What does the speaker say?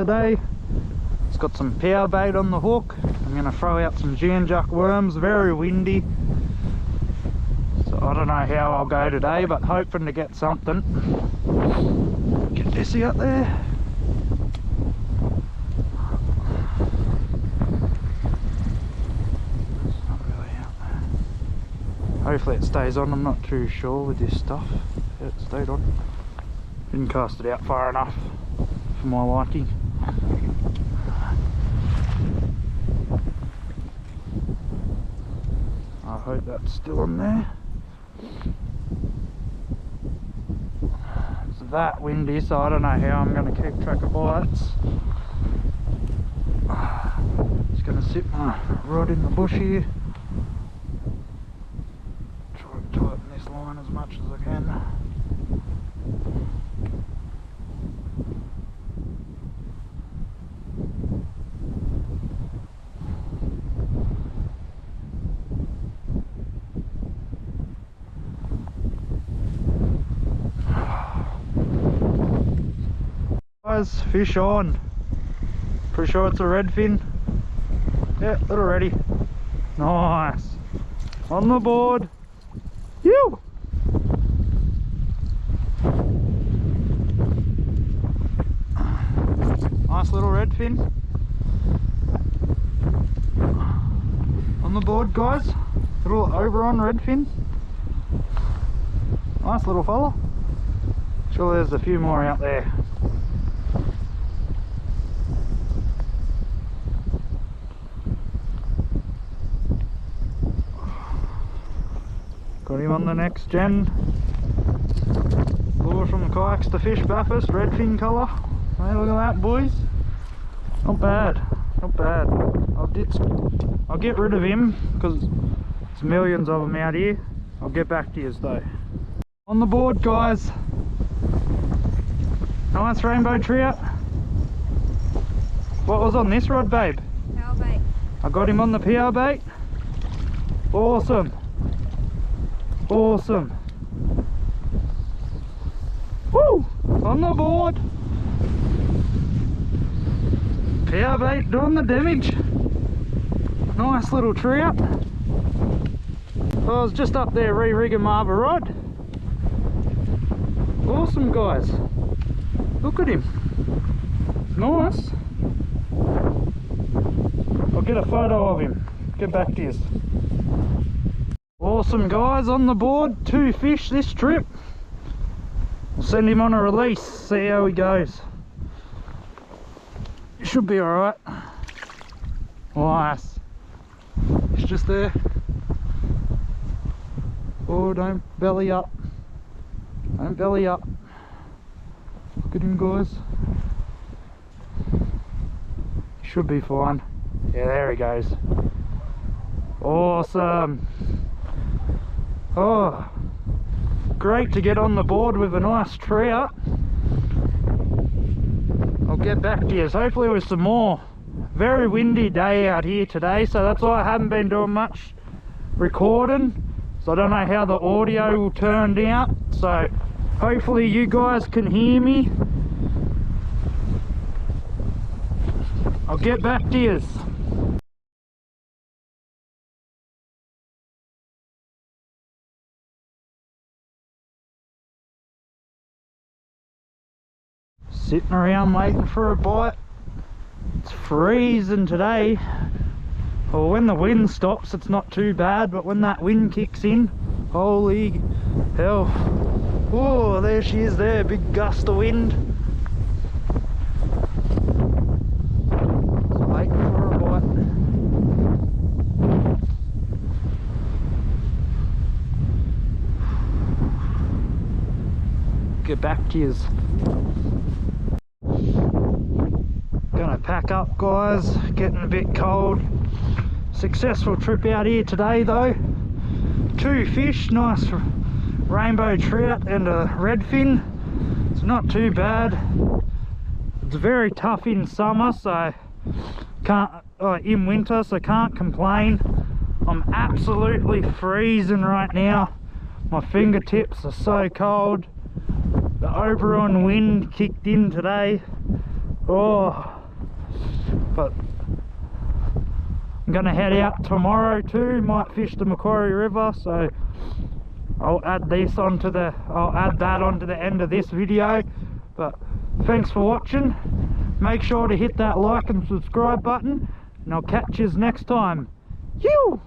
today. It's got some power bait on the hook. I'm going to throw out some Jan-Juck worms, very windy. So I don't know how I'll go today, but hoping to get something. Get this out there. Hopefully it stays on, I'm not too sure with this stuff. Yeah, it stayed on. Didn't cast it out far enough for my liking. I hope that's still on there. It's that windy, so I don't know how I'm going to keep track of bites. Just going to sit my rod in the bush here. Tighten this line as much as I can. Guys, fish on. Pretty sure it's a redfin. Yeah, little ready. Nice. On the board. You. Nice little redfin. On the board, guys. Little Oberon redfin. Nice little fella. Sure there's a few more out there. Got him on the next gen. Lure from the kayaks to fish Bathurst, redfin colour. Hey, look at that, boys. Not bad, not bad. I'll get rid of him because there's millions of them out here. I'll get back to you though. On the board, guys. Nice rainbow trout. What was on this rod, babe? Power bait. I got him on the power bait. Awesome. Awesome. Woo! On the board. Power bait doing the damage. Nice little trout. I was just up there re-rigging my other rod. Awesome, guys. Look at him. Nice. I'll get a photo of him. Get back to you. Awesome, guys, on the board. 2 fish this trip. We'll send him on a release, see how he goes. He should be alright. Nice. He's just there. Oh, don't belly up. Don't belly up. Look at him, guys. He should be fine. Yeah, there he goes. Awesome. Oh, great to get on the board with a nice trout. I'll get back to you, hopefully with some more. Very windy day out here today, so that's why I haven't been doing much recording. So I don't know how the audio will turn out, so hopefully you guys can hear me. I'll get back to you. Sitting around waiting for a bite. It's freezing today. Well, when the wind stops it's not too bad, but when that wind kicks in, holy hell. Oh, there she is there, big gust of wind. Just waiting for a bite. Get back to yous. Gonna pack up, guys, getting a bit cold. Successful trip out here today though. 2 fish, nice rainbow trout and a redfin. It's not too bad. It's very tough in summer, so in winter, so can't complain. I'm absolutely freezing right now. My fingertips are so cold. The Oberon wind kicked in today. Oh, but I'm gonna head out tomorrow too. Might fish the Macquarie River, so I'll add that onto the end of this video. But thanks for watching. Make sure to hit that like and subscribe button, and I'll catch you next time. You.